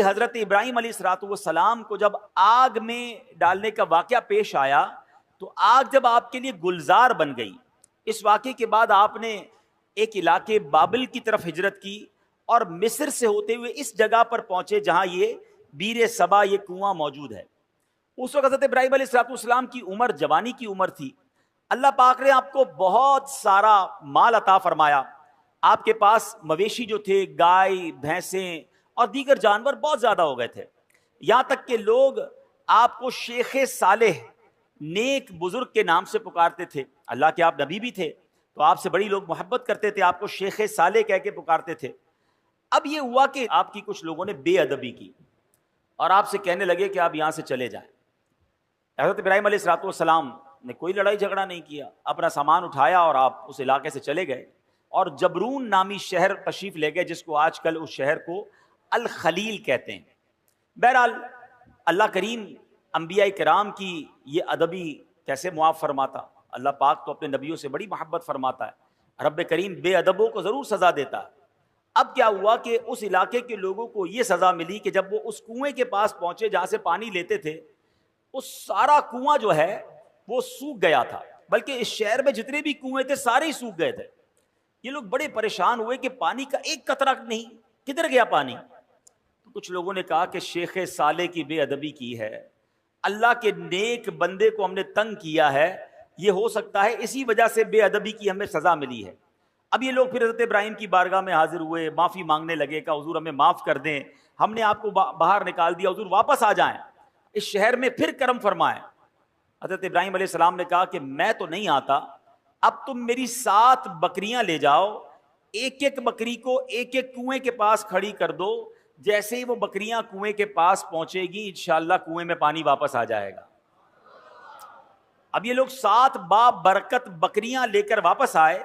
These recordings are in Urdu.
حضرت ابراہیم علیہ السلام کو جب آگ میں ڈالنے کا واقعہ پیش آیا تو آگ جب آپ کے لیے گلزار بن گئی، اس واقعے کے بعد آپ نے ایک علاقے بابل کی طرف ہجرت کی اور مصر سے ہوتے ہوئے اس جگہ پر پہنچے جہاں یہ بیر سبا، یہ کنواں موجود ہے۔ اس وقت حضرت ابراہیم علیہ السلام کی عمر جوانی کی عمر تھی۔ اللہ پاک نے آپ کو بہت سارا مال عطا فرمایا۔ آپ کے پاس مویشی جو تھے، گائے، بھینسیں اور دیگر جانور بہت زیادہ ہو گئے تھے، یہاں تک کہ لوگ آپ کو شیخ صالح، نیک بزرگ کے نام سے پکارتے تھے۔ اللہ کے آپ نبی بھی تھے تو آپ سے بڑی لوگ محبت کرتے تھے، آپ کو شیخ صالح کہہ کے پکارتے تھے۔ اب یہ ہوا کہ آپ کی کچھ لوگوں نے بے ادبی کی اور آپ سے کہنے لگے کہ آپ یہاں سے چلے جائیں۔ حضرت ابراہیم علیہ السلام نے کوئی لڑائی جھگڑا نہیں کیا، اپنا سامان اٹھایا اور آپ اس علاقے سے چلے گئے اور جبرون نامی شہر تشریف لے گئے، جس کو آج کل اس شہر کو الخلیل کہتے ہیں۔ بہرحال اللہ کریم انبیاء کرام کی یہ ادبی کیسے معاف فرماتا؟ اللہ پاک تو اپنے نبیوں سے بڑی محبت فرماتا ہے، رب کریم بے ادبوں کو ضرور سزا دیتا ہے۔ اب کیا ہوا کہ اس علاقے کے لوگوں کو یہ سزا ملی کہ جب وہ اس کنویں کے پاس پہنچے جہاں سے پانی لیتے تھے، اس سارا کنواں جو ہے وہ سوکھ گیا تھا، بلکہ اس شہر میں جتنے بھی کنویں تھے سارے ہی سوکھ گئے تھے۔ یہ لوگ بڑے پریشان ہوئے کہ پانی کا ایک قطرہ نہیں، کدھر گیا پانی؟ تو کچھ لوگوں نے کہا کہ شیخ صالح کی بے ادبی کی ہے، اللہ کے نیک بندے کو ہم نے تنگ کیا ہے، یہ ہو سکتا ہے اسی وجہ سے بے ادبی کی ہمیں سزا ملی ہے۔ اب یہ لوگ پھر حضرت ابراہیم کی بارگاہ میں حاضر ہوئے، معافی مانگنے لگے کہ حضور ہمیں معاف کر دیں، ہم نے آپ کو باہر نکال دیا، حضور واپس آ جائیں، اس شہر میں پھر کرم فرمائیں۔ حضرت ابراہیم علیہ السلام نے کہا کہ میں تو نہیں آتا، اب تم میری 7 بکریاں لے جاؤ، ایک ایک بکری کو ایک ایک کنویں کے پاس کھڑی کر دو، جیسے ہی وہ بکریاں کنویں کے پاس پہنچے گی انشاءاللہ کنویں میں پانی واپس آ جائے گا۔ اب یہ لوگ 7 بابرکت بکریاں لے کر واپس آئے،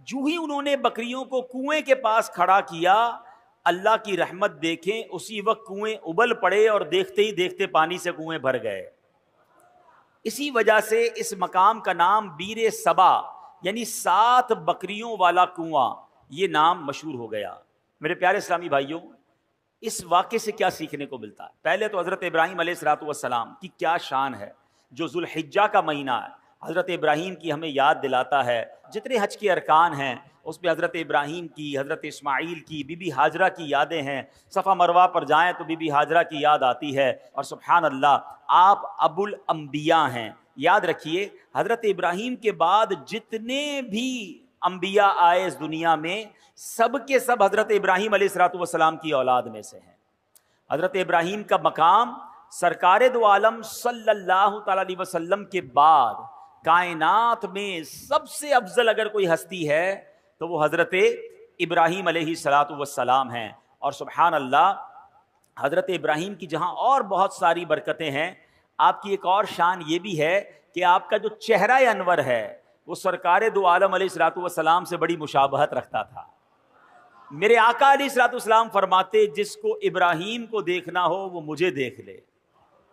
جو ہی انہوں نے بکریوں کو کنویں کے پاس کھڑا کیا، اللہ کی رحمت دیکھیں، اسی وقت کنویں ابل پڑے اور دیکھتے ہی دیکھتے پانی سے کنویں بھر گئے۔ اسی وجہ سے اس مقام کا نام بیر سبا یعنی 7 بکریوں والا کنواں، یہ نام مشہور ہو گیا۔ میرے پیارے اسلامی بھائیوں، اس واقعے سے کیا سیکھنے کو ملتا ہے؟ پہلے تو حضرت ابراہیم علیہ السلام کی کیا شان ہے، جو ذوالحجہ کا مہینہ ہے حضرت ابراہیم کی ہمیں یاد دلاتا ہے۔ جتنے حج کے ارکان ہیں اس میں حضرت ابراہیم کی، حضرت اسماعیل کی، بی بی ہاجرہ کی یادیں ہیں۔ صفا مروہ پر جائیں تو بی بی ہاجرہ کی یاد آتی ہے، اور سبحان اللہ آپ ابو الانبیاء ہیں۔ یاد رکھیے حضرت ابراہیم کے بعد جتنے بھی انبیاء آئے اس دنیا میں، سب کے سب حضرت ابراہیم علیہ السلام کی اولاد میں سے ہیں۔ حضرت ابراہیم کا مقام سرکار دو عالم صلی اللہ تعالی علیہ وسلم کے بعد کائنات میں سب سے افضل اگر کوئی ہستی ہے تو وہ حضرت ابراہیم علیہ السلام ہیں۔ اور سبحان اللہ حضرت ابراہیم کی جہاں اور بہت ساری برکتیں ہیں، آپ کی ایک اور شان یہ بھی ہے کہ آپ کا جو چہرہ انور ہے وہ سرکار دو عالم علیہ السلام سے بڑی مشابہت رکھتا تھا۔ میرے آقا علیہ السلام فرماتے جس کو ابراہیم کو دیکھنا ہو وہ مجھے دیکھ لے،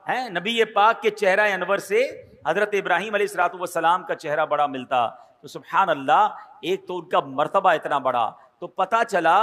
ہیں نبی پاک کے چہرہ انور سے حضرت ابراہیم علیہ السلام کا چہرہ بڑا ملتا۔ تو سبحان اللہ، ایک تو ان کا مرتبہ اتنا بڑا، تو پتہ چلا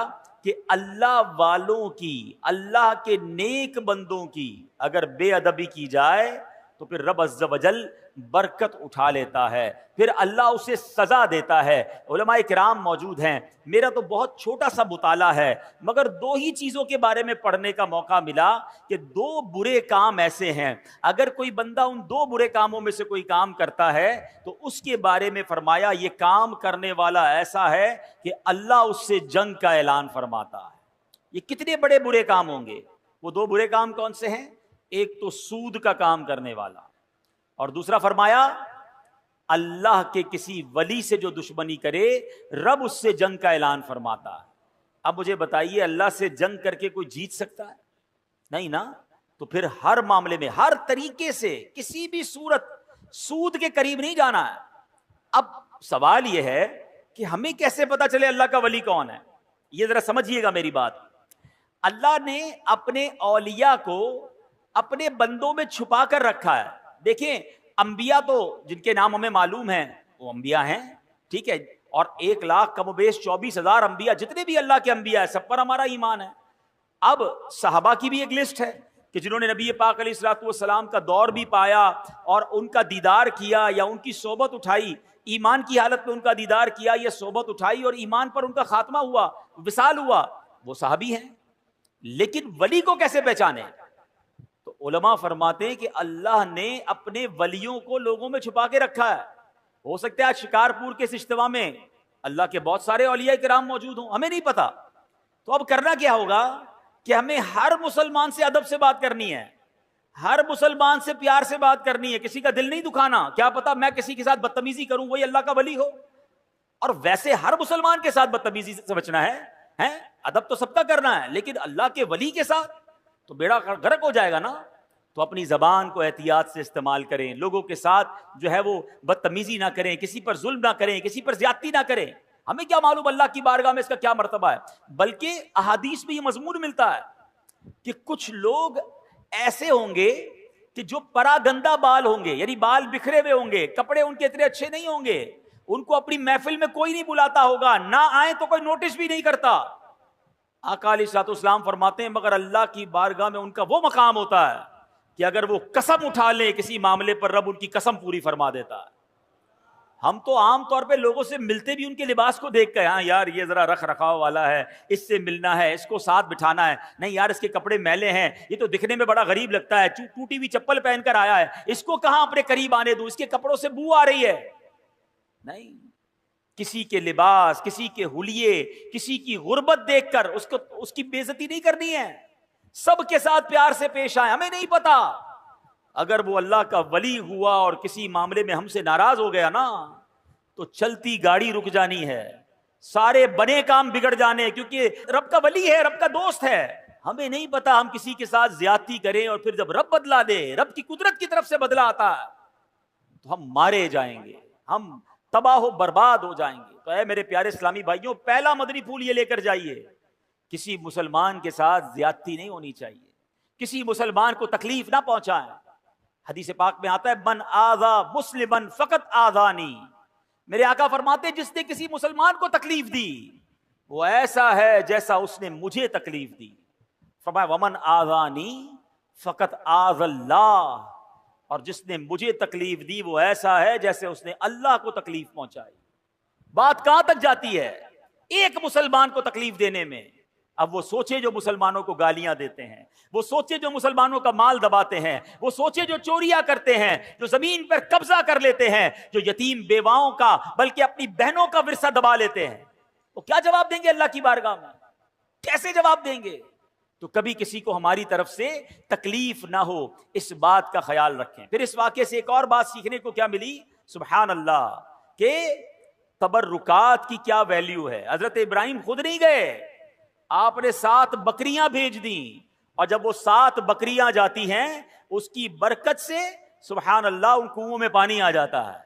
کہ اللہ والوں کی، اللہ کے نیک بندوں کی اگر بے ادبی کی جائے تو پھر رب عز و جل برکت اٹھا لیتا ہے، پھر اللہ اسے سزا دیتا ہے۔ علماء کرام موجود ہیں، میرا تو بہت چھوٹا سا مطالعہ ہے مگر 2 ہی چیزوں کے بارے میں پڑھنے کا موقع ملا کہ 2 برے کام ایسے ہیں، اگر کوئی بندہ ان 2 برے کاموں میں سے کوئی کام کرتا ہے تو اس کے بارے میں فرمایا یہ کام کرنے والا ایسا ہے کہ اللہ اس سے جنگ کا اعلان فرماتا ہے۔ یہ کتنے بڑے برے کام ہوں گے؟ وہ 2 برے کام کون سے ہیں؟ ایک تو سود کا کام کرنے والا، اور دوسرا فرمایا اللہ کے کسی ولی سے جو دشمنی کرے رب اس سے جنگ کا اعلان فرماتا ہے۔ اب مجھے بتائیے اللہ سے جنگ کر کے کوئی جیت سکتا ہے؟ نہیں نا۔ تو پھر ہر معاملے میں ہر طریقے سے کسی بھی صورت سود کے قریب نہیں جانا ہے۔ اب سوال یہ ہے کہ ہمیں کیسے پتا چلے اللہ کا ولی کون ہے؟ یہ ذرا سمجھیے گا میری بات۔ اللہ نے اپنے اولیاء کو اپنے بندوں میں چھپا کر رکھا ہے۔ دیکھیں انبیاء تو جن کے نام ہمیں معلوم ہیں وہ انبیاء ہیں، ٹھیک ہے، اور 1 لاکھ کم و بیش 24,000 انبیاء، جتنے بھی اللہ کے انبیاء ہیں سب پر ہمارا ایمان ہے۔ اب صحابہ کی بھی ایک لسٹ ہے کہ جنہوں نے نبی پاک علیہ الصلوۃ والسلام کا دور بھی پایا اور ان کا دیدار کیا یا ان کی صحبت اٹھائی، ایمان کی حالت میں ان کا دیدار کیا یا صحبت اٹھائی اور ایمان پر ان کا خاتمہ ہوا، وصال ہوا، وہ صحابی ہیں۔ لیکن ولی کو کیسے پہچانے؟ تو علماء فرماتے ہیں کہ اللہ نے اپنے ولیوں کو لوگوں میں چھپا کے رکھا ہے۔ ہو سکتا ہے آج شکارپور کے اس اجتماع میں اللہ کے بہت سارے اولیاء کرام موجود ہوں، ہمیں نہیں پتا۔ تو اب کرنا کیا ہوگا کہ ہمیں ہر مسلمان سے ادب سے بات کرنی ہے، ہر مسلمان سے پیار سے بات کرنی ہے، کسی کا دل نہیں دکھانا۔ کیا پتا میں کسی کے ساتھ بدتمیزی کروں وہی اللہ کا ولی ہو، اور ویسے ہر مسلمان کے ساتھ بدتمیزی سے بچنا ہے، ادب تو سب کا کرنا ہے، لیکن اللہ کے ولی کے ساتھ تو بیڑا غرق ہو جائے گا نا۔ تو اپنی زبان کو احتیاط سے استعمال کریں، لوگوں کے ساتھ جو ہے وہ بدتمیزی نہ کریں، کسی پر ظلم نہ کریں، کسی پر زیادتی نہ کریں۔ ہمیں کیا معلوم اللہ کی بارگاہ میں اس کا کیا مرتبہ ہے، بلکہ احادیث میں یہ مضمون ملتا ہے کہ کچھ لوگ ایسے ہوں گے کہ جو پراگندہ بال ہوں گے، یعنی بال بکھرے ہوئے ہوں گے، کپڑے ان کے اتنے اچھے نہیں ہوں گے، ان کو اپنی محفل میں کوئی نہیں بلاتا ہوگا، نہ آئیں تو کوئی نوٹس بھی نہیں کرتا۔ آقا علیہ الصلوۃ والسلام فرماتے ہیں مگر اللہ کی بارگاہ میں ان کا وہ مقام ہوتا ہے کہ اگر وہ قسم اٹھا لیں کسی معاملے پر، رب ان کی قسم پوری فرما دیتا ہے۔ ہم تو عام طور پہ لوگوں سے ملتے بھی ان کے لباس کو دیکھ کر، ہاں یار یہ ذرا رکھ رکھاؤ والا ہے، اس سے ملنا ہے، اس کو ساتھ بٹھانا ہے، نہیں یار اس کے کپڑے میلے ہیں، یہ تو دکھنے میں بڑا غریب لگتا ہے، ٹوٹی ہوئی چپل پہن کر آیا ہے، اس کو کہاں اپنے قریب آنے دوں، اس کے کپڑوں سے بو آ رہی ہے۔ نہیں، کسی کے لباس، کسی کے حلیے، کسی کی غربت دیکھ کر اس کی بے عزتی نہیں کرنی ہے، سب کے ساتھ پیار سے پیش آئے۔ ہمیں نہیں پتا اگر وہ اللہ کا ولی ہوا اور کسی معاملے میں ہم سے ناراض ہو گیا نا تو چلتی گاڑی رک جانی ہے، سارے بنے کام بگڑ جانے، کیونکہ رب کا ولی ہے، رب کا دوست ہے۔ ہمیں نہیں پتا ہم کسی کے ساتھ زیادتی کریں اور پھر جب رب بدلا دے، رب کی قدرت کی طرف سے بدلا آتا ہے تو ہم مارے جائیں گے، ہم تباہ و برباد ہو جائیں گے۔ تو اے میرے پیارے اسلامی بھائیوں، پہلا مدنی پھول یہ لے کر جائیے، کسی مسلمان کے ساتھ زیادتی نہیں ہونی چاہیے، کسی مسلمان کو تکلیف نہ پہنچائیں۔ حدیث پاک میں آتا ہے من آذا مسلما فقط آذانی، میرے آقا فرماتے جس نے کسی مسلمان کو تکلیف دی وہ ایسا ہے جیسا اس نے مجھے تکلیف دی۔ فرمایا ومن آذانی فقط آذ اللہ، اور جس نے مجھے تکلیف دی وہ ایسا ہے جیسے اس نے اللہ کو تکلیف پہنچائی۔ بات کہاں تک جاتی ہے ایک مسلمان کو تکلیف دینے میں؟ اب وہ سوچے جو مسلمانوں کو گالیاں دیتے ہیں، وہ سوچے جو مسلمانوں کا مال دباتے ہیں، وہ سوچے جو چوریاں کرتے ہیں، جو زمین پر قبضہ کر لیتے ہیں، جو یتیم بیواؤں کا بلکہ اپنی بہنوں کا ورثہ دبا لیتے ہیں، وہ کیا جواب دیں گے اللہ کی بارگاہ میں؟ کیسے جواب دیں گے؟ تو کبھی کسی کو ہماری طرف سے تکلیف نہ ہو، اس بات کا خیال رکھیں۔ پھر اس واقعے سے ایک اور بات سیکھنے کو کیا ملی؟ سبحان اللہ، کہ تبرکات کی کیا ویلیو ہے۔ حضرت ابراہیم خود نہیں گئے، آپ نے 7 بکریاں بھیج دیں، اور جب وہ 7 بکریاں جاتی ہیں اس کی برکت سے سبحان اللہ ان کنووں میں پانی آ جاتا ہے۔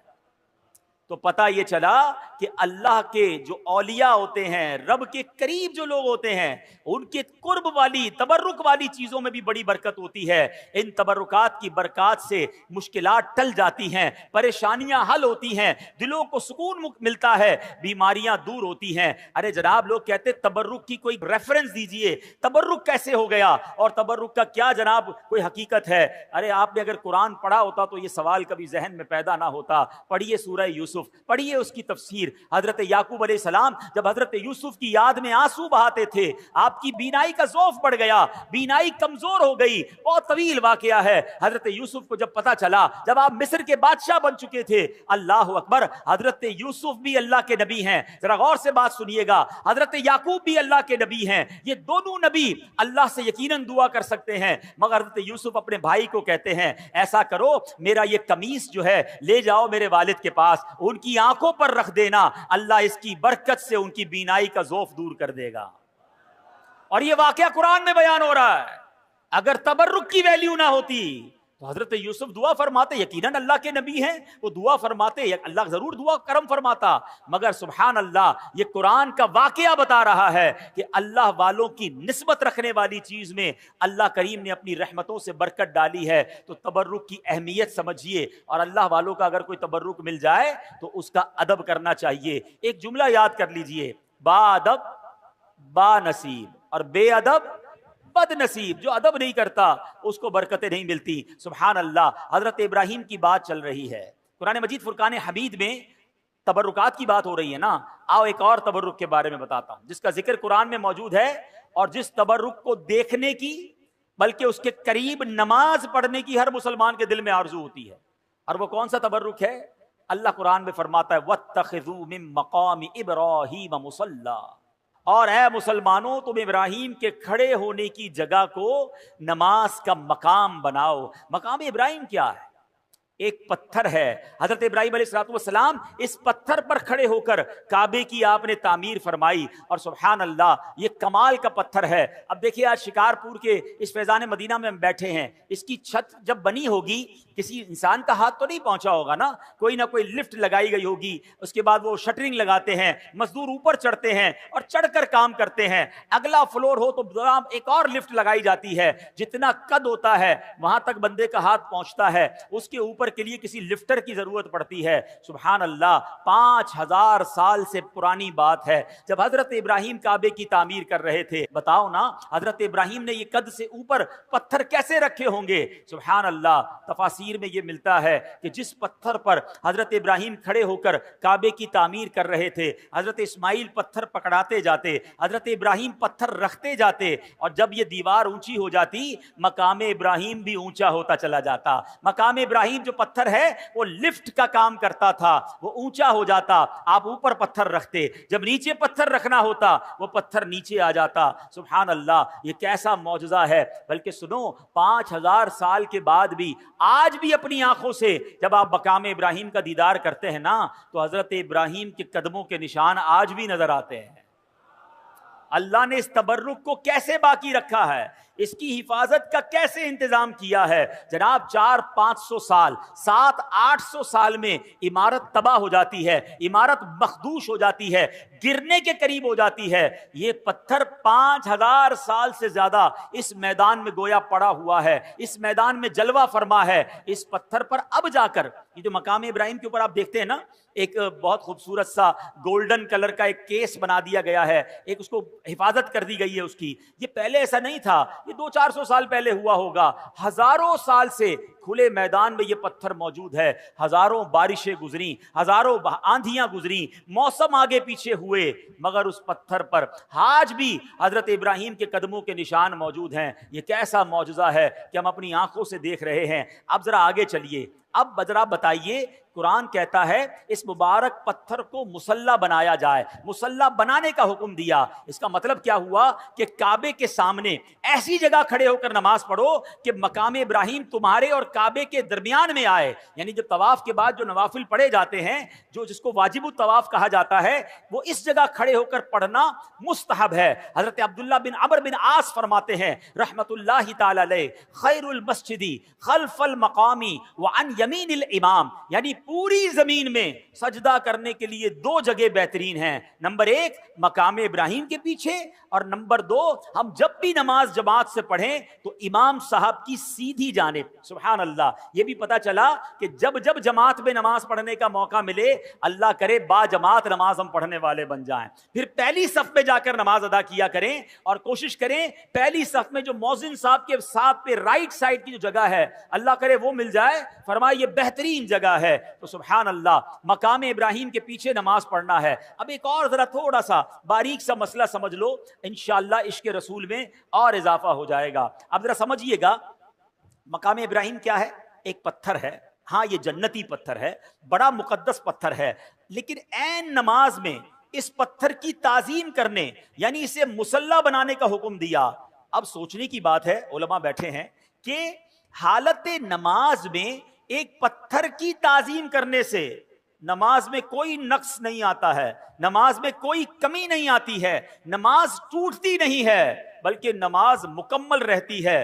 تو پتہ یہ چلا کہ اللہ کے جو اولیاء ہوتے ہیں، رب کے قریب جو لوگ ہوتے ہیں، ان کے قرب والی تبرک والی چیزوں میں بھی بڑی برکت ہوتی ہے۔ ان تبرکات کی برکات سے مشکلات ٹل جاتی ہیں، پریشانیاں حل ہوتی ہیں، دلوں کو سکون ملتا ہے، بیماریاں دور ہوتی ہیں۔ ارے جناب لوگ کہتے تبرک کی کوئی ریفرنس دیجئے، تبرک کیسے ہو گیا اور تبرک کا کیا جناب کوئی حقیقت ہے؟ ارے آپ نے اگر قرآن پڑھا ہوتا تو یہ سوال کبھی ذہن میں پیدا نہ ہوتا۔ پڑھیے سورہ یوسف، پڑھیے اس کی تفسیر۔ حضرت یعقوب علیہ السلام جب حضرت یوسف کی یاد میں آنسو بہاتے تھے، آپ کی بینائی کا ضعف بڑھ گیا، بینائی کمزور ہو گئی، بہت طویل واقعہ ہے۔ حضرت یوسف کو جب پتا چلا، جب آپ مصر کے بادشاہ بن چکے تھے، اللہ اکبر، حضرت یوسف بھی اللہ کے نبی ہیں، ذرا غور سے بات سنیے گا، حضرت یعقوب بھی اللہ کے نبی ہیں، یہ دونوں نبی اللہ سے یقیناً دعا کر سکتے ہیں، مگر حضرت یوسف اپنے بھائی کو کہتے ہیں ایسا کرو میرا یہ قمیص جو ہے لے جاؤ میرے والد کے پاس، ان کی آنکھوں پر رکھ دینا، اللہ اس کی برکت سے ان کی بینائی کا ضعف دور کر دے گا۔ اور یہ واقعہ قرآن میں بیان ہو رہا ہے۔ اگر تبرک کی ویلیو نہ ہوتی تو حضرت یوسف دعا فرماتے، یقیناً اللہ کے نبی ہیں، وہ دعا فرماتے، اللہ ضرور دعا کرم فرماتا، مگر سبحان اللہ یہ قرآن کا واقعہ بتا رہا ہے کہ اللہ والوں کی نسبت رکھنے والی چیز میں اللہ کریم نے اپنی رحمتوں سے برکت ڈالی ہے۔ تو تبرک کی اہمیت سمجھیے، اور اللہ والوں کا اگر کوئی تبرک مل جائے تو اس کا ادب کرنا چاہیے۔ ایک جملہ یاد کر لیجئے، با ادب با نصیب، اور بے ادب بد نصیب جو ادب نہیں کرتا اس کو برکتیں نہیں ملتی. سبحان اللہ. حضرت ابراہیم کی بات چل رہی ہے قرآن مجید فرقان حمید میں. تبرکات کی بات ہو رہی ہے نا. آؤ ایک اور تبرک کے بارے میں بتاتا ہوں جس کا ذکر قرآن میں موجود ہے اور جس تبرک کو دیکھنے کی بلکہ اس کے قریب نماز پڑھنے کی ہر مسلمان کے دل میں آرزو ہوتی ہے. اور وہ کون سا تبرک ہے؟ اللہ قرآن میں فرماتا ہے وَاتَّخِذُوا مِن مَّقَامِ إِبْرَاهِيمَ مُصَلًّى. اور اے مسلمانوں تم ابراہیم کے کھڑے ہونے کی جگہ کو نماز کا مقام بناؤ. مقام ابراہیم کیا ہے؟ ایک پتھر ہے. حضرت ابراہیم علیہ السلام اس پتھر پر کھڑے ہو کر کعبے کی آپ نے تعمیر فرمائی. اور سبحان اللہ یہ کمال کا پتھر ہے. اب دیکھیے آج شکارپور کے اس فیضان مدینہ میں ہم بیٹھے ہیں. اس کی چھت جب بنی ہوگی کسی انسان کا ہاتھ تو نہیں پہنچا ہوگا نا, کوئی نہ کوئی لفٹ لگائی گئی ہوگی. اس کے بعد وہ شٹرنگ لگاتے ہیں, مزدور اوپر چڑھتے ہیں اور چڑھ کر کام کرتے ہیں. اگلا فلور ہو تو ایک اور لفٹ لگائی جاتی ہے. جتنا قد ہوتا ہے وہاں تک بندے کا ہاتھ پہنچتا ہے. اس کے اوپر کے لیے کسی لفٹر کی ضرورت پڑتی ہے. سبحان اللہ 5000 سال سے پرانی بات ہے جب حضرت ابراہیم کعبے کی تعمیر کر رہے تھے. بتاؤ نا حضرت ابراہیم نے یہ قد سے اوپر پتھر کیسے رکھے ہوں گے؟ سبحان اللہ. تفاسیر میں یہ ملتا ہے کہ جس پتھر پر حضرت ابراہیم کھڑے ہو کر کعبے کی تعمیر کر رہے تھے حضرت اسماعیل پتھر پکڑاتے جاتے, حضرت ابراہیم پتھر رکھتے جاتے, اور جب یہ دیوار اونچی ہو جاتی مقام ابراہیم بھی اونچا ہوتا چلا جاتا. مقام ابراہیم جو پتھر ہے وہ لفٹ کا کام کرتا تھا, وہ اونچا ہو جاتا. آپ اوپر پتھر رکھتے, جب نیچے پتھر رکھنا ہوتا وہ پتھر نیچے آ جاتا. سبحان اللہ یہ کیسا معجزہ ہے. بلکہ سنو 5000 سال کے بعد بھی آج بھی اپنی آنکھوں سے جب آپ مقام ابراہیم کا دیدار کرتے ہیں نا تو حضرت ابراہیم کے قدموں کے نشان آج بھی نظر آتے ہیں. اللہ نے اس تبرک کو کیسے باقی رکھا ہے, اس کی حفاظت کا کیسے انتظام کیا ہے. جناب 400-500 سال 700-800 سال میں عمارت تباہ ہو جاتی ہے, عمارت مخدوش ہو جاتی ہے, گرنے کے قریب ہو جاتی ہے. یہ پتھر 5000 سال سے زیادہ اس میدان میں گویا پڑا ہوا ہے, اس میدان میں جلوہ فرما ہے. اس پتھر پر اب جا کر یہ جو مقام ابراہیم کے اوپر آپ دیکھتے ہیں نا ایک بہت خوبصورت سا گولڈن کلر کا ایک کیس بنا دیا گیا ہے, ایک اس کو حفاظت کر دی گئی ہے اس کی. یہ پہلے ایسا نہیں تھا, یہ 200-400 سال پہلے ہوا ہوگا. ہزاروں سال سے کھلے میدان میں یہ پتھر موجود ہے. ہزاروں بارشیں گزری, ہزاروں آندھیاں گزری, موسم آگے پیچھے ہوئے, مگر اس پتھر پر آج بھی حضرت ابراہیم کے قدموں کے نشان موجود ہیں. یہ کیسا معجزہ ہے کہ ہم اپنی آنکھوں سے دیکھ رہے ہیں. اب ذرا آگے چلیے, اب ذرا بتائیے قرآن کہتا ہے اس مبارک پتھر کو مصلی بنایا جائے, مصلی بنانے کا حکم دیا. اس کا مطلب کیا ہوا کہ کعبے کے سامنے ایسی جگہ کھڑے ہو کر نماز پڑھو کہ مقام ابراہیم تمہارے اور کعبے کے درمیان میں آئے. یعنی جب طواف کے بعد جو نوافل پڑھے جاتے ہیں جو جس کو واجب الطواف کہا جاتا ہے وہ اس جگہ کھڑے ہو کر پڑھنا مستحب ہے. حضرت عبداللہ بن عمرو بن عاص فرماتے ہیں رحمت اللہ تعالی علیہ خیر المسجد خلف المقام وعن یمین الامام, یعنی پوری زمین میں سجدہ کرنے کے لیے 2 جگہ بہترین ہیں. نمبر 1 مقام ابراہیم کے پیچھے, اور نمبر 2 ہم جب بھی نماز جماعت سے پڑھیں تو امام صاحب کی سیدھی جانب. سبحان اللہ. یہ بھی پتا چلا کہ جب جب جماعت میں نماز پڑھنے کا موقع ملے اللہ کرے با جماعت نماز ہم پڑھنے والے بن جائیں. پھر پہلی صف میں جا کر نماز ادا کیا کریں اور کوشش کریں پہلی صف میں جو مؤذن صاحب کے ساتھ پہ رائٹ سائڈ کی جو جگہ ہے اللہ کرے وہ مل جائے. فرمایا یہ بہترین جگہ ہے. تو سبحان اللہ مقام ابراہیم کے پیچھے نماز پڑھنا ہے. اب ایک اور ذرا تھوڑا سا باریک سا مسئلہ سمجھ لو, انشاءاللہ عشق رسول میں اور اضافہ ہو جائے گا. اب ذرا سمجھیے گا مقام ابراہیم کیا ہے؟ ایک پتھر ہے, ہاں یہ جنتی پتھر ہے, بڑا مقدس پتھر ہے, لیکن عین نماز میں اس پتھر کی تعظیم کرنے یعنی اسے مصلی بنانے کا حکم دیا. اب سوچنے کی بات ہے, علماء بیٹھے ہیں کہ حالت نماز میں ایک پتھر کی تعظیم کرنے سے نماز میں کوئی نقص نہیں آتا ہے, نماز میں کوئی کمی نہیں آتی ہے, نماز ٹوٹتی نہیں ہے بلکہ نماز مکمل رہتی ہے.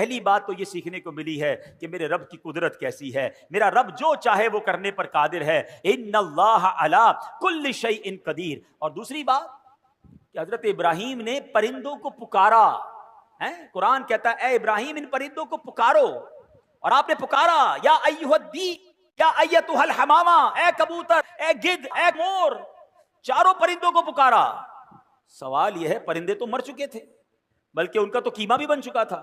پہلی بات تو یہ سیکھنے کو ملی ہے کہ میرے رب کی قدرت کیسی ہے. میرا رب جو چاہے وہ کرنے پر قادر ہے. ان اللہ علی کل شیء قدیر. اور دوسری بات کہ حضرت ابراہیم نے پرندوں کو پکارا. قرآن کہتا ہے اے ابراہیم ان پرندوں کو پکارو, اور آپ نے پکارا یا ایھا الدیک یا ایتھا الحمامہ, اے کبوتر, اے گدھ, اے مور, چاروں پرندوں کو پکارا. سوال یہ ہے پرندے تو مر چکے تھے, بلکہ ان کا تو قیمہ بھی بن چکا تھا,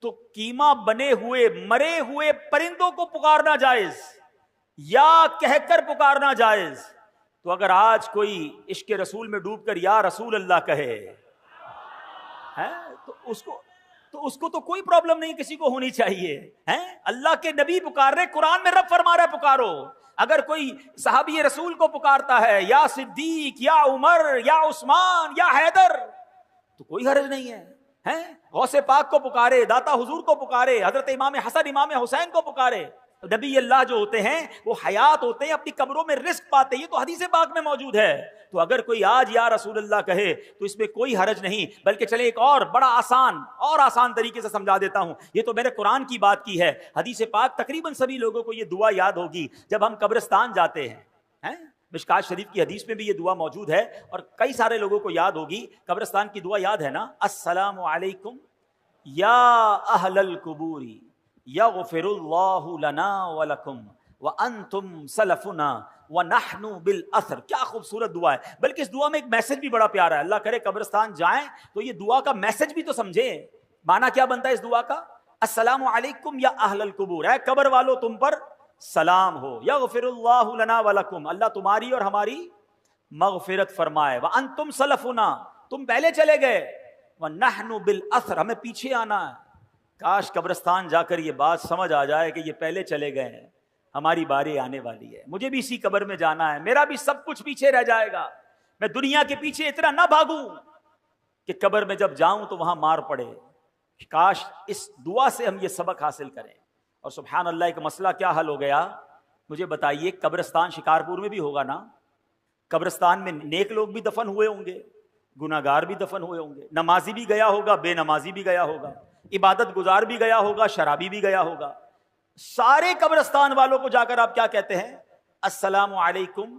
تو قیمہ بنے ہوئے مرے ہوئے پرندوں کو پکارنا جائز یا کہہ کر پکارنا جائز؟ تو اگر آج کوئی عشق رسول میں ڈوب کر یا رسول اللہ کہے تو اس کو تو کوئی پرابلم نہیں کسی کو ہونی چاہیے. اللہ کے نبی پکار رہے, قرآن میں رب فرما رہا ہے پکارو. اگر کوئی صحابی رسول کو پکارتا ہے یا صدیق یا عمر یا عثمان یا حیدر تو کوئی حرج نہیں ہے. غوث پاک کو پکارے, داتا حضور کو پکارے, حضرت امام حسن امام حسین کو پکارے. نبی اللہ جو ہوتے ہیں وہ حیات ہوتے ہیں, اپنی قبروں میں رزق پاتے, یہ تو حدیث پاک میں موجود ہے. تو اگر کوئی آج یا رسول اللہ کہے تو اس میں کوئی حرج نہیں, بلکہ چلے ایک اور بڑا آسان طریقے سے سمجھا دیتا ہوں. یہ تو میں نے قرآن کی بات کی ہے, حدیث پاک تقریباً سبھی لوگوں کو یہ دعا یاد ہوگی جب ہم قبرستان جاتے ہیں. مشکات شریف کی حدیث میں بھی یہ دعا موجود ہے اور کئی سارے لوگوں کو یاد ہوگی. قبرستان کی دعا یاد ہے نا, السلام علیکم یا اہل القبور یغفر اللہ لنا ولکم وانتم سلفنا ونحن بالاثر. کیا خوبصورت دعا ہے, بلکہ اس دعا میں ایک میسج بھی بڑا پیارا ہے. اللہ کرے قبرستان جائیں تو یہ دعا کا میسج بھی تو سمجھیں. معنی کیا بنتا ہے اس دعا کا؟ السلام علیکم یا اہل القبور, اے قبر والو تم پر سلام ہو. یغفر اللہ لنا ولکم, اللہ تمہاری اور ہماری مغفرت فرمائے. وانتم سلفنا, تم پہلے چلے گئے. ونحن بالاثر, ہمیں پیچھے آنا ہے. کاش قبرستان جا کر یہ بات سمجھ آ جائے کہ یہ پہلے چلے گئے ہیں, ہماری باری آنے والی ہے, مجھے بھی اسی قبر میں جانا ہے, میرا بھی سب کچھ پیچھے رہ جائے گا. میں دنیا کے پیچھے اتنا نہ بھاگوں کہ قبر میں جب جاؤں تو وہاں مار پڑے. کاش اس دعا سے ہم یہ سبق حاصل کریں. اور سبحان اللہ, ایک مسئلہ کیا حل ہو گیا مجھے بتائیے. قبرستان شکارپور میں بھی ہوگا نا, قبرستان میں نیک لوگ بھی دفن ہوئے ہوں گے, گناہگار بھی دفن ہوئے ہوں گے, نمازی بھی گیا ہوگا, بے نمازی بھی گیا ہوگا, عبادت گزار بھی گیا ہوگا, شرابی بھی گیا ہوگا. سارے قبرستان والوں کو جا کر آپ کیا کہتے ہیں؟ السلام علیکم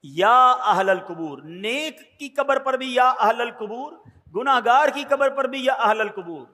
یا اہل القبور. نیک کی قبر پر بھی یا اہل القبور, گناہگار کی قبر پر بھی یا اہل القبور.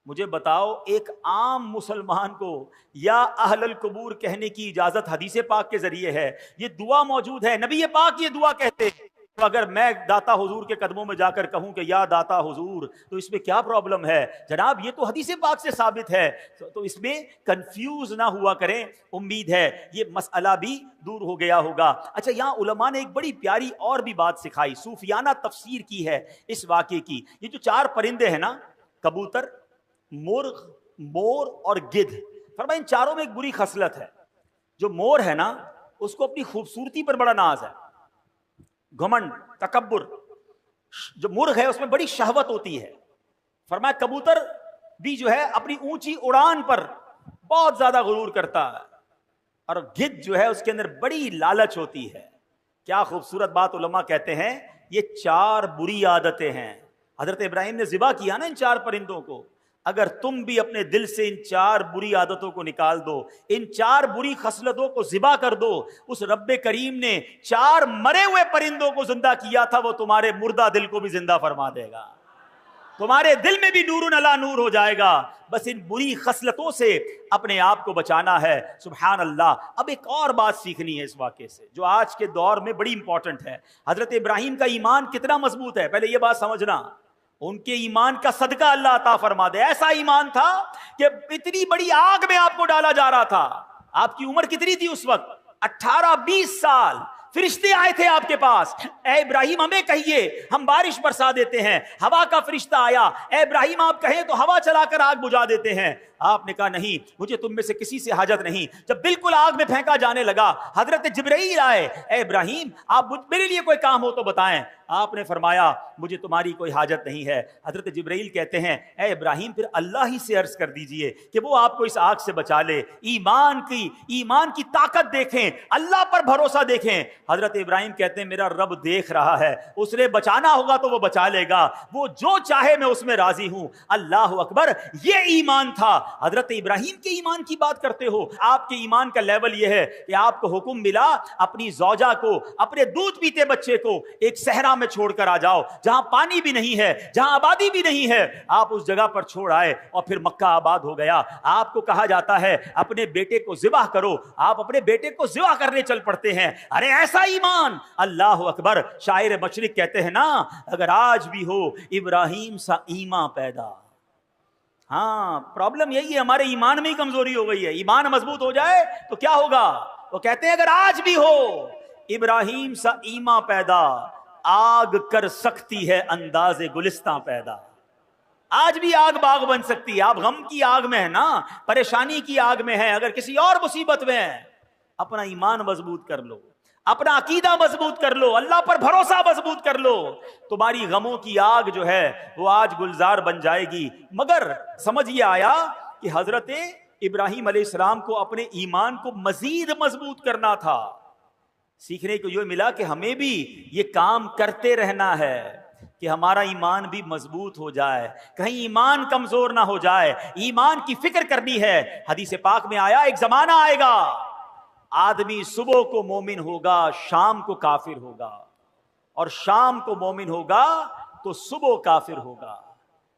مجھے بتاؤ ایک عام مسلمان کو یا اہل القبور کہنے کی اجازت حدیث پاک کے ذریعے ہے, یہ دعا موجود ہے, نبی پاک یہ دعا کہتے ہیں. تو اگر میں داتا حضور کے قدموں میں جا کر کہوں کہ یا داتا حضور تو اس میں کیا پرابلم ہے جناب؟ یہ تو حدیث پاک سے ثابت ہے. تو اس میں کنفیوز نہ ہوا کریں. امید ہے یہ مسئلہ بھی دور ہو گیا ہوگا. اچھا, یہاں علماء نے ایک بڑی پیاری اور بھی بات سکھائی, صوفیانہ تفسیر کی ہے اس واقعے کی. یہ جو چار پرندے ہیں نا, کبوتر, مرغ, مور اور گدھ, فرمایا ان چاروں میں ایک بری خصلت ہے. جو مور ہے نا اس کو اپنی خوبصورتی پر بڑا ناز ہے, گھمنڈ, تکبر. جو مرغ ہے اس میں بڑی شہوت ہوتی ہے. فرمایا کبوتر بھی جو ہے اپنی اونچی اڑان پر بہت زیادہ غرور کرتا ہے, اور گدھ جو ہے اس کے اندر بڑی لالچ ہوتی ہے. کیا خوبصورت بات علماء کہتے ہیں, یہ چار بری عادتیں ہیں. حضرت ابراہیم نے ذبح کیا نا ان چار پرندوں کو. اگر تم بھی اپنے دل سے ان چار بری عادتوں کو نکال دو, ان چار بری خصلتوں کو ذبح کر دو, اس رب کریم نے چار مرے ہوئے پرندوں کو زندہ کیا تھا, وہ تمہارے مردہ دل کو بھی زندہ فرما دے گا. تمہارے دل میں بھی نور علی نور ہو جائے گا. بس ان بری خصلتوں سے اپنے آپ کو بچانا ہے. سبحان اللہ. اب ایک اور بات سیکھنی ہے اس واقعے سے جو آج کے دور میں بڑی امپورٹنٹ ہے. حضرت ابراہیم کا ایمان کتنا مضبوط ہے, پہلے یہ بات سمجھنا. ان کے ایمان کا صدقہ اللہ عطا فرما دے. ایسا ایمان تھا کہ اتنی بڑی آگ میں آپ کو ڈالا جا رہا تھا. آپ کی عمر کتنی تھی اس وقت؟ 18-20 سال. فرشتے آئے تھے آپ کے پاس, اے ابراہیم ہمیں کہیے ہم بارش برسا دیتے ہیں. ہوا کا فرشتہ آیا, اے ابراہیم آپ کہیں تو ہوا چلا کر آگ بجھا دیتے ہیں. آپ نے کہا نہیں, مجھے تم میں سے کسی سے حاجت نہیں. جب بالکل آگ میں پھینکا جانے لگا, حضرت جبرائیل آئے, اے ابراہیم آپ میرے لیے کوئی کام ہو تو بتائیں. آپ نے فرمایا مجھے تمہاری کوئی حاجت نہیں ہے. حضرت جبرائیل کہتے ہیں اے ابراہیم پھر اللہ ہی سے عرض کر دیجئے کہ وہ آپ کو اس آگ سے بچا لے. ایمان کی طاقت دیکھیں, اللہ پر بھروسہ دیکھیں. حضرت ابراہیم کہتے ہیں میرا رب دیکھ رہا ہے, اس نے بچانا ہوگا تو وہ بچا لے گا, وہ جو چاہے میں اس میں راضی ہوں. اللہ اکبر. یہ ایمان تھا. حضرت ابراہیم کے ایمان کی بات کرتے ہو, آپ کے ایمان کا لیول یہ ہے کہ آپ کو حکم ملا اپنی زوجہ کو, اپنے دودھ پیتے بچے کو ایک صحرا میں چھوڑ کر آ جاؤ, جہاں پانی بھی نہیں ہے, جہاں آبادی بھی نہیں ہے. آپ اس جگہ پر چھوڑ آئے اور پھر مکہ آباد ہو گیا. آپ کو کہا جاتا ہے اپنے بیٹے کو ذبح کرو, آپ اپنے بیٹے کو ذبح کرنے چل پڑتے ہیں. ارے ایسا ایمان. اللہ اکبر. شاعر مشرق کہتے ہیں نا, اگر آج بھی ہو ابراہیم سا ایمان پیدا. ہاں, پرابلم یہی ہے, ہمارے ایمان میں ہی کمزوری ہو گئی ہے. ایمان مضبوط ہو جائے تو کیا ہوگا؟ وہ کہتے ہیں اگر آج بھی ہو ابراہیم سا ایمان پیدا, آگ کر سکتی ہے انداز گلستان پیدا. آج بھی آگ باغ بن سکتی ہے. آپ غم کی آگ میں ہے نا, پریشانی کی آگ میں ہے, اگر کسی اور مصیبت میں ہے, اپنا ایمان مضبوط کر لو, اپنا عقیدہ مضبوط کر لو, اللہ پر بھروسہ مضبوط کر لو, تمہاری غموں کی آگ جو ہے وہ آج گلزار بن جائے گی. مگر سمجھ یہ آیا کہ حضرت ابراہیم علیہ السلام کو اپنے ایمان کو مزید مضبوط کرنا تھا. سیکھنے کو یہ ملا کہ ہمیں بھی یہ کام کرتے رہنا ہے کہ ہمارا ایمان بھی مضبوط ہو جائے, کہیں ایمان کمزور نہ ہو جائے. ایمان کی فکر کرنی ہے. حدیث پاک میں آیا ایک زمانہ آئے گا, آدمی صبح کو مومن ہوگا, شام کو کافر ہوگا, اور شام کو مومن ہوگا تو صبح کافر ہوگا.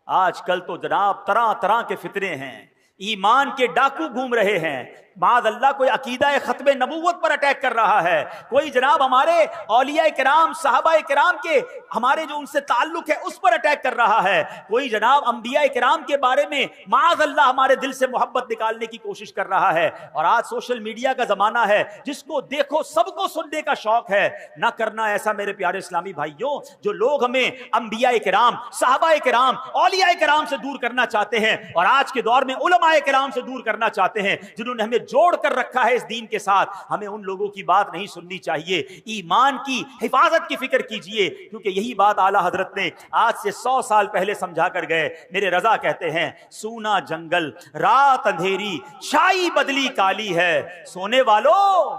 آج کل تو جناب طرح طرح کے فتنے ہیں, ایمان کے ڈاکو گھوم رہے ہیں. معاذ اللہ کوئی عقیدہ ختم نبوت پر اٹیک کر رہا ہے, کوئی جناب ہمارے اولیاء کرام صحابہ کرام کے ہمارے جو ان سے تعلق ہے اس پر اٹیک کر رہا ہے, کوئی جناب انبیاء کرام کے بارے میں معاذ اللہ ہمارے دل سے محبت نکالنے کی کوشش کر رہا ہے. اور آج سوشل میڈیا کا زمانہ ہے, جس کو دیکھو سب کو سننے کا شوق ہے. نہ کرنا ایسا میرے پیارے اسلامی بھائیوں. جو لوگ ہمیں انبیاء کرام صحابہ کرام اولیاء کرام سے دور کرنا چاہتے ہیں, اور آج کے دور میں علماء کرام سے دور کرنا چاہتے ہیں, جنہوں نے ہمیں جوڑ کر رکھا ہے اس دین کے ساتھ, ہمیں ان لوگوں کی بات نہیں سننی چاہیے. ایمان کی حفاظت کی فکر کیجئے, کیونکہ یہی بات اعلیٰ حضرت نے آج سے 100 سال پہلے سمجھا کر گئے. میرے رضا کہتے ہیں سونا جنگل رات اندھیری چھائی بدلی کالی ہے, سونے والوں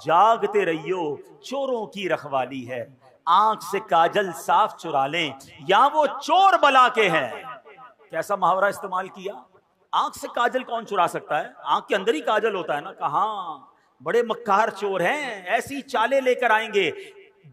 جاگتے رہیو چوروں کی رکھوالی ہے. آنکھ سے کاجل صاف چرا لیں یا وہ چور بلا کے ہیں. کیسا محاورہ استعمال کیا. آنکھ سے کاجل کون چرا سکتا ہے؟ آنکھ کے اندر ہی کاجل ہوتا ہے نا. کہاں بڑے مکار چور ہیں, ایسی چالیں لے کر آئیں گے,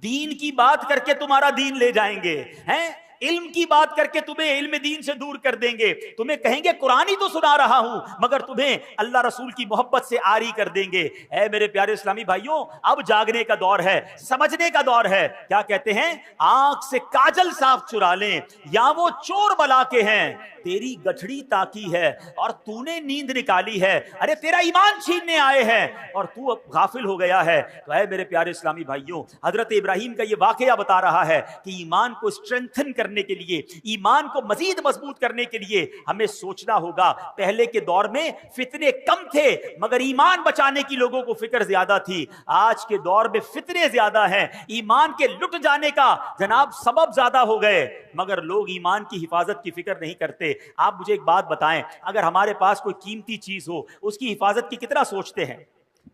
دین کی بات کر کے تمہارا دین لے جائیں گے, ہیں علم کی بات کر کے تمہیں علم دین سے دور کر دیں گے. تمہیں کہیں گے قرآن ہی تو سنا رہا ہوں, مگر تمہیں اللہ رسول کی محبت سے آری کر دیں گے. اے میرے پیارے اسلامی بھائیوں, اب جاگنے کا دور ہے, سمجھنے کا دور ہے. کیا کہتے ہیں؟ آنکھ سے کاجل صاف چرا لیں یا وہ چور بلا کے ہیں, تیری گٹھڑی تاکی ہے اور تو نے نیند نکالی ہے. ارے تیرا ایمان چھیننے آئے ہیں اور تو اب غافل ہو گیا ہے. تو اے میرے پیارے اسلامی بھائیوں, حضرت ابراہیم کا یہ واقعہ بتا رہا ہے کہ ایمان کو اسٹرینتھن کرنے کے لیے, ایمان کو مزید مضبوط کرنے کے لیے ہمیں سوچنا ہوگا. پہلے کے دور میں فتنے کم تھے مگر ایمان بچانے کی لوگوں کو فکر زیادہ تھی. آج کے دور میں فتنے زیادہ ہیں, ایمان کے لٹ جانے کا جناب سبب زیادہ ہو گئے, مگر لوگ ایمان کی حفاظت کی فکر نہیں کرتے. آپ مجھے ایک بات بتائیں, اگر ہمارے پاس کوئی قیمتی چیز ہو, اس کی حفاظت کی کتنا سوچتے ہیں؟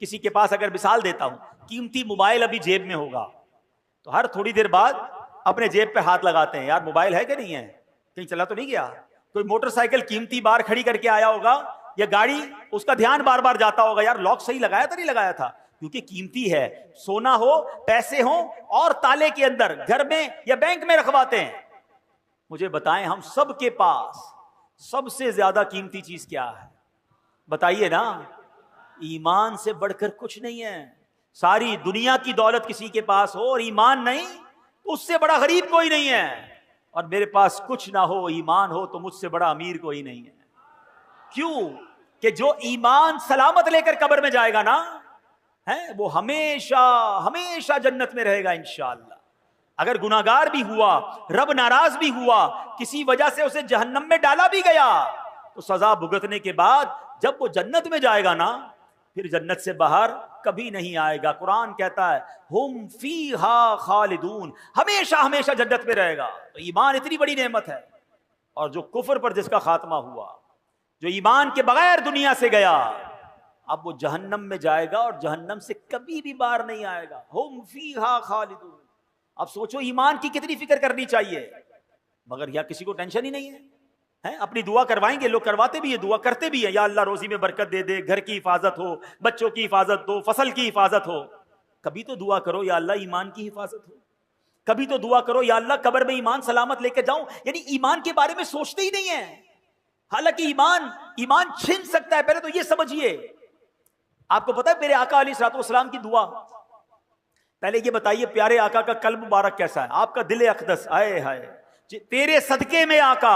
کسی کے پاس اگر مثال دیتا ہوں, قیمتی موبائل ابھی جیب میں ہوگا تو ہر تھوڑی دیر بعد اپنے جیب پہ ہاتھ لگاتے ہیں, یار موبائل ہے کہ نہیں ہے, کہیں چلا تو نہیں گیا. کوئی موٹر سائیکل قیمتی بار کھڑی کر کے آیا ہوگا یا گاڑی, اس کا دھیان بار بار جاتا ہوگا, یار لاک صحیح لگایا تھا نہیں لگایا تھا, کیونکہ قیمتی ہے. سونا ہو, پیسے ہوں اور تالے کے اندر گھر میں یا بینک میں رکھواتے ہیں. مجھے بتائیں ہم سب کے پاس سب سے زیادہ قیمتی چیز کیا ہے؟ بتائیے نا. ایمان سے بڑھ کر کچھ نہیں ہے. ساری دنیا کی دولت کسی کے پاس ہو اور ایمان نہیں, تو اس سے بڑا غریب کوئی نہیں ہے. اور میرے پاس کچھ نہ ہو, ایمان ہو, تو مجھ سے بڑا امیر کوئی نہیں ہے. کیوں؟ کہ جو ایمان سلامت لے کر قبر میں جائے گا نا, وہ ہمیشہ ہمیشہ جنت میں رہے گا انشاءاللہ. اگر گناہگار بھی ہوا, رب ناراض بھی ہوا, کسی وجہ سے اسے جہنم میں ڈالا بھی گیا, تو سزا بھگتنے کے بعد جب وہ جنت میں جائے گا نا, پھر جنت سے باہر کبھی نہیں آئے گا. قرآن کہتا ہے ہم فیہا خالدون, ہمیشہ ہمیشہ جنت میں رہے گا. تو ایمان اتنی بڑی نعمت ہے. اور جو کفر پر جس کا خاتمہ ہوا, جو ایمان کے بغیر دنیا سے گیا, اب وہ جہنم میں جائے گا اور جہنم سے کبھی بھی باہر نہیں آئے گا. ہم فیہا خالدون. اب سوچو ایمان کی کتنی فکر کرنی چاہیے، مگر یا کسی کو ٹینشن ہی نہیں ہے. اپنی دعا کروائیں گے، لوگ کرواتے بھی ہیں، دعا کرتے بھی ہیں، یا اللہ روزی میں برکت دے دے، گھر کی حفاظت ہو، بچوں کی حفاظت ہو، فصل کی حفاظت ہو. کبھی تو دعا کرو یا اللہ ایمان کی حفاظت ہو. کبھی تو دعا کرو یا اللہ قبر میں ایمان سلامت لے کے جاؤں. یعنی ایمان کے بارے میں سوچتے ہی نہیں ہیں. حالانکہ ایمان چھن سکتا ہے. پہلے تو یہ سمجھیے. آپ کو پتا ہے میرے آقا علیہ الصلوۃ والسلام کی دعا؟ پہلے یہ بتائیے پیارے آقا کا قلب مبارک کیسا ہے، آپ کا دل اقدس. آئے ہائے، تیرے صدقے میں آقا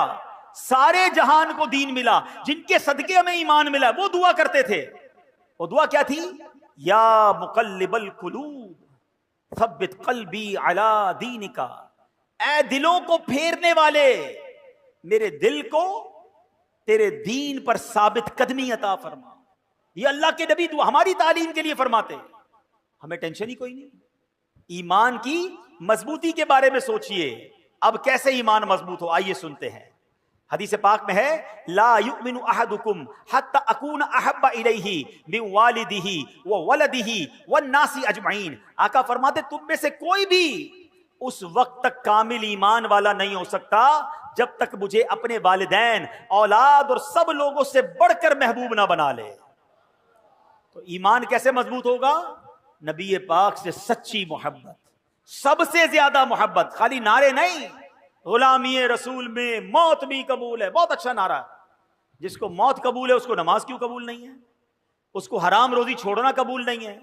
سارے جہان کو دین ملا، جن کے صدقے میں ایمان ملا. وہ دعا کرتے تھے. وہ دعا کیا تھی؟ یا مقلب القلوب ثبت قلبی علی دینک. اے دلوں کو پھیرنے والے، میرے دل کو تیرے دین پر ثابت قدمی عطا فرما. یہ اللہ کے نبی دعا ہماری تعلیم کے لیے فرماتے. ہمیں ٹینشن ہی کوئی نہیں. ایمان کی مضبوطی کے بارے میں سوچئے. اب کیسے ایمان مضبوط ہو، آئیے سنتے ہیں. حدیث پاک میں ہے لا یؤمن احدکم حتی اکون احب الیہ من والدہ وولدہ والناس اجمعین. آقا فرماتے تم میں سے کوئی بھی اس وقت تک کامل ایمان والا نہیں ہو سکتا جب تک مجھے اپنے والدین، اولاد اور سب لوگوں سے بڑھ کر محبوب نہ بنا لے. تو ایمان کیسے مضبوط ہوگا؟ نبی پاک سے سچی محبت، سب سے زیادہ محبت. خالی نعرے نہیں، غلامی رسول میں موت بھی قبول ہے. بہت اچھا نعرہ. جس کو موت قبول ہے اس کو نماز کیوں قبول نہیں ہے؟ اس کو حرام روزی چھوڑنا قبول نہیں ہے؟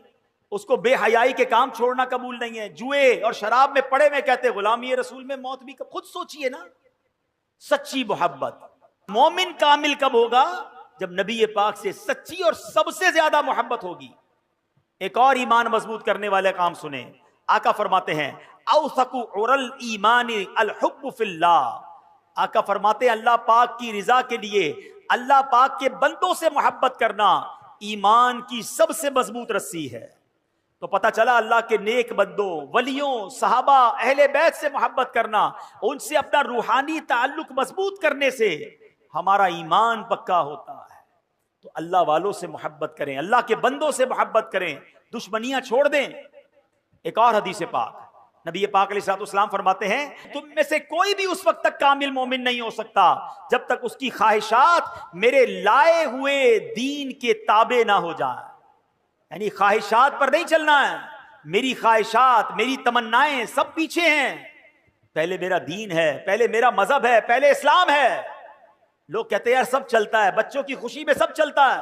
اس کو بے حیائی کے کام چھوڑنا قبول نہیں ہے؟ جوئے اور شراب میں پڑے میں کہتے غلامی رسول میں موت بھی خود سوچئے نا. سچی محبت. مومن کامل کب ہوگا؟ جب نبی پاک سے سچی اور سب سے زیادہ محبت ہوگی. ایک اور ایمان مضبوط کرنے والے کام سنیں. آقا فرماتے ہیں اوثق عرل ایمان الحب فی اللہ. آقا فرماتے ہیں اللہ پاک کی رضا کے لیے اللہ پاک کے بندوں سے محبت کرنا ایمان کی سب سے مضبوط رسی ہے. تو پتہ چلا اللہ کے نیک بندوں، ولیوں، صحابہ، اہل بیت سے محبت کرنا، ان سے اپنا روحانی تعلق مضبوط کرنے سے ہمارا ایمان پکا ہوتا ہے. تو اللہ والوں سے محبت کریں، اللہ کے بندوں سے محبت کریں، دشمنیاں چھوڑ دیں. ایک اور حدیث پاک نبی پاک علیہ الصلوۃ والسلام فرماتے ہیں تم میں سے کوئی بھی اس وقت تک کامل مومن نہیں ہو سکتا جب تک اس کی خواہشات میرے لائے ہوئے دین کے تابع نہ ہو جائیں. یعنی خواہشات پر نہیں چلنا ہے. میری خواہشات، میری تمنائیں سب پیچھے ہیں. پہلے میرا دین ہے، پہلے میرا مذہب ہے، پہلے اسلام ہے. لوگ کہتے ہیں یار سب چلتا ہے، بچوں کی خوشی میں سب چلتا ہے.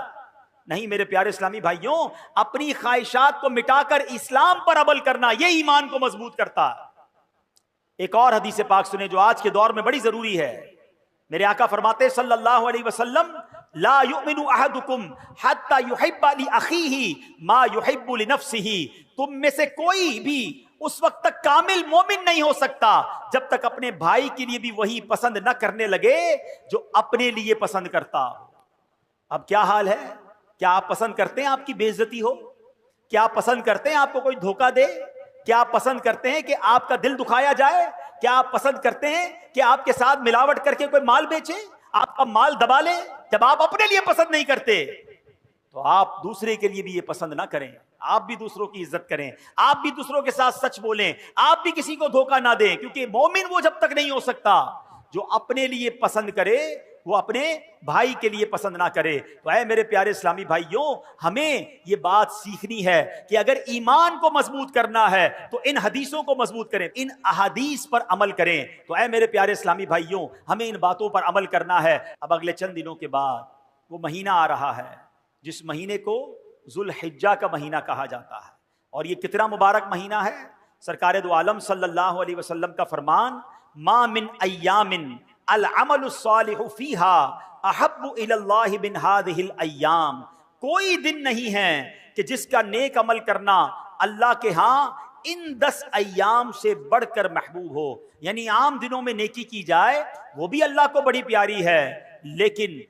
نہیں میرے پیارے اسلامی بھائیوں، اپنی خواہشات کو مٹا کر اسلام پر عمل کرنا یہ ایمان کو مضبوط کرتا ہے. ایک اور حدیث پاک سنیں جو آج کے دور میں بڑی ضروری ہے. میرے آقا فرماتے صلی اللہ علیہ وسلم لا یؤمن احدکم حتی یحب لاخیہ ما یحب لنفسہ. تم میں سے کوئی بھی اس وقت تک کامل مومن نہیں ہو سکتا جب تک اپنے بھائی کے لیے بھی وہی پسند نہ کرنے لگے جو اپنے لیے پسند کرتا. اب کیا حال ہے؟ کیا آپ پسند کرتے ہیں آپ کی بے عزتی ہو؟ کیا آپ پسند کرتے ہیں آپ کو کوئی دھوکہ دے؟ کیا آپ پسند کرتے ہیں کہ آپ کا دل دکھایا جائے؟ کیا آپ پسند کرتے ہیں کہ آپ کے ساتھ ملاوٹ کر کے کوئی مال بیچے، آپ کا مال دبا لے؟ جب آپ اپنے لیے پسند نہیں کرتے تو آپ دوسرے کے لیے بھی یہ پسند نہ کریں. آپ بھی دوسروں کی عزت کریں، آپ بھی دوسروں کے ساتھ سچ بولیں، آپ بھی کسی کو دھوکہ نہ دیں. کیونکہ مومن وہ جب تک نہیں ہو سکتا جو اپنے لیے پسند کرے وہ اپنے بھائی کے لیے پسند نہ کرے. تو اے میرے پیارے اسلامی بھائیوں، ہمیں یہ بات سیکھنی ہے کہ اگر ایمان کو مضبوط کرنا ہے تو ان حدیثوں کو مضبوط کریں، ان احادیث پر عمل کریں. تو اے میرے پیارے اسلامی بھائیوں، ہمیں ان باتوں پر عمل کرنا ہے. اب اگلے چند دنوں کے بعد وہ مہینہ آ رہا ہے جس مہینے کو ذوالحجہ کا مہینہ کہا جاتا ہے. اور یہ کتنا مبارک مہینہ ہے. سرکار دو عالم صلی اللہ علیہ وسلم کا فرمان ما من ایام العمل الصالح فیہا احب الی اللہ من ہذہ الایام. کوئی دن نہیں ہے کہ جس کا نیک عمل کرنا اللہ کے ہاں ان 10 ایام سے بڑھ کر محبوب ہو. یعنی عام دنوں میں نیکی کی جائے وہ بھی اللہ کو بڑی پیاری ہے، لیکن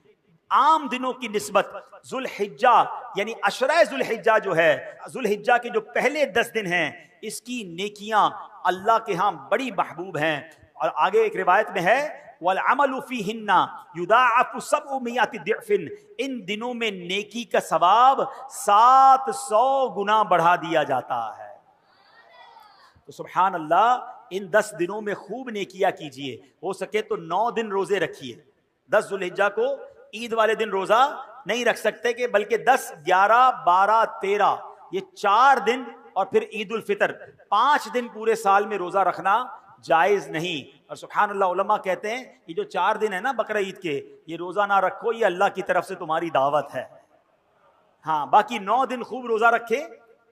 عام دنوں کی نسبت ذوالحجہ یعنی عشرہ ذوالحجہ جو ہے، ذوالحجہ کے جو پہلے 10 دن ہیں، اس کی نیکیاں اللہ کے ہاں بڑی محبوب ہیں. اور آگے ایک روایت میں ہے والعمل فیہن یضاعف 700 ضعف، ان دنوں میں نیکی کا ثواب 700 گنا بڑھا دیا جاتا ہے۔ تو سبحان اللہ، ان 10 دنوں میں خوب نیکیاں کیجئے، ہو سکے تو 9 دن روزے رکھیے۔ 10 ذوالحجہ کو عید والے دن روزہ نہیں رکھ سکتے کہ بلکہ 10، 11، 12، 13 یہ 4 دن، اور پھر عید الفطر 5 دن پورے سال میں روزہ رکھنا جائز نہیں۔ اور سبحان اللہ، علماء کہتے ہیں یہ جو 4 دن ہے نا بقرہ عید کے، یہ روزہ نہ رکھو، یہ اللہ کی طرف سے تمہاری دعوت ہے۔ ہاں، باقی 9 دن خوب روزہ رکھیں،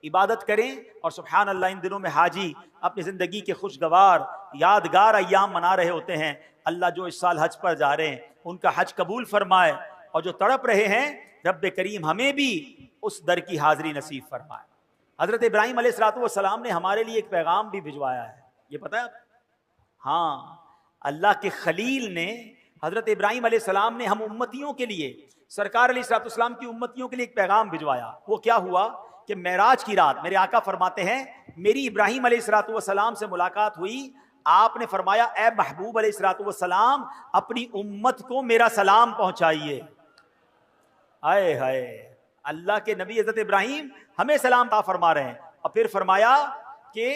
عبادت کریں، اور سبحان اللہ ان دنوں میں حاجی اپنی زندگی کے خوشگوار یادگار ایام منا رہے ہوتے ہیں۔ اللہ جو اس سال حج پر جا رہے ہیں ان کا حج قبول فرمائے، اور جو تڑپ رہے ہیں رب کریم ہمیں بھی اس در کی حاضری نصیب فرمائے۔ حضرت ابراہیم علیہ السلام نے ہمارے لیے ایک پیغام بھی بھجوایا ہے، یہ پتہ ہے آپ؟ ہاں، اللہ کے خلیل نے، حضرت ابراہیم علیہ السلام نے ہم امتیوں کے لیے، سرکار علیہ السلام کی امتیوں کے لیے ایک پیغام بھجوایا۔ وہ کیا ہوا کہ معراج کی رات میرے آقا فرماتے ہیں میری ابراہیم علیہ السلام سے ملاقات ہوئی، آپ نے فرمایا اے محبوب علیہ السلام اپنی امت کو میرا سلام پہنچائیے۔ آئے ہائے، اللہ کے نبی حضرت ابراہیم ہمیں سلام عطا فرما رہے ہیں، اور پھر فرمایا کہ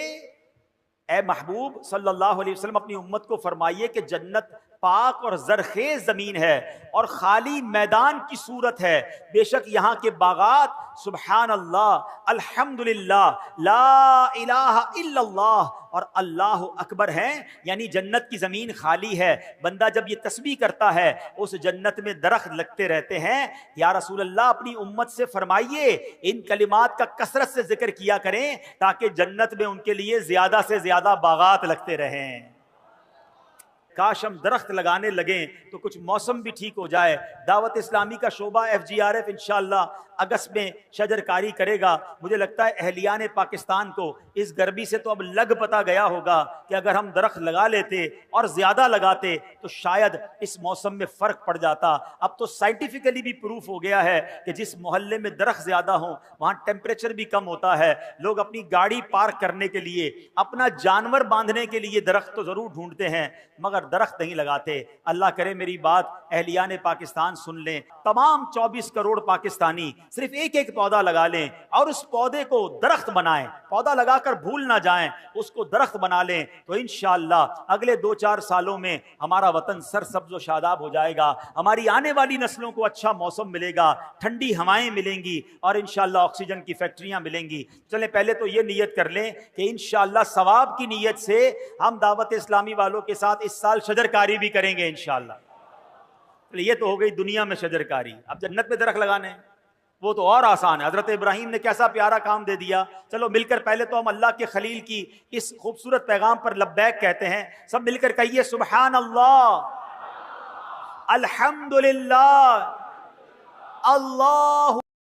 اے محبوب صلی اللہ علیہ وسلم اپنی امت کو فرمائیے کہ جنت پاک اور زرخیز زمین ہے اور خالی میدان کی صورت ہے، بے شک یہاں کے باغات سبحان اللہ، الحمدللہ، لا الہ الا اللہ اور اللہ اکبر ہیں، یعنی جنت کی زمین خالی ہے۔ بندہ جب یہ تسبیح کرتا ہے اس جنت میں درخت لگتے رہتے ہیں۔ یا رسول اللہ اپنی امت سے فرمائیے ان کلمات کا کثرت سے ذکر کیا کریں تاکہ جنت میں ان کے لیے زیادہ سے زیادہ باغات لگتے رہیں۔ کاش ہم درخت لگانے لگیں تو کچھ موسم بھی ٹھیک ہو جائے۔ دعوت اسلامی کا شعبہ FGRF انشاءاللہ اگست میں شجر کاری کرے گا۔ مجھے لگتا ہے اہلیان پاکستان کو اس گرمی سے تو اب لگ پتا گیا ہوگا کہ اگر ہم درخت لگا لیتے اور زیادہ لگاتے تو شاید اس موسم میں فرق پڑ جاتا۔ اب تو سائنٹیفکلی بھی پروف ہو گیا ہے کہ جس محلے میں درخت زیادہ ہوں وہاں ٹیمپریچر بھی کم ہوتا ہے۔ لوگ اپنی گاڑی پارک کرنے کے لیے، اپنا جانور باندھنے کے لیے درخت تو ضرور ڈھونڈتے ہیں مگر درخت نہیں لگاتے۔ اللہ کرے میری بات اہلیان پاکستان سن لیں، تمام 24 کروڑ پاکستانی صرف ایک ایک پودا لگا لیں اور اس پودے کو درخت بنائیں، پودا لگا کر بھول نہ جائیں، اس کو درخت بنا لیں تو انشاءاللہ اگلے 2-4 سالوں میں ہمارا وطن سرسبز و شاداب ہو جائے گا، ہماری آنے والی نسلوں کو اچھا موسم ملے گا، ٹھنڈی ہوائیں ملیں گی اور انشاءاللہ آکسیجن کی فیکٹریاں ملیں گی۔ چلیں پہلے تو یہ نیت کر لیں کہ انشاءاللہ ثواب کی نیت سے ہم دعوت اسلامی والوں کے ساتھ اس سال شجر کاری بھی کریں گے انشاءاللہ۔ یہ تو ہو گئی دنیا میں شجر کاری، اب جنت میں درخت لگانے ہیں وہ تو اور آسان ہے۔ حضرت ابراہیم نے کیسا پیارا کام دے دیا۔ چلو مل کر پہلے تو ہم اللہ کے خلیل کی اس خوبصورت پیغام پر لبیک کہتے ہیں، سب مل کر کہیے سبحان اللہ، الحمدللہ، اللہ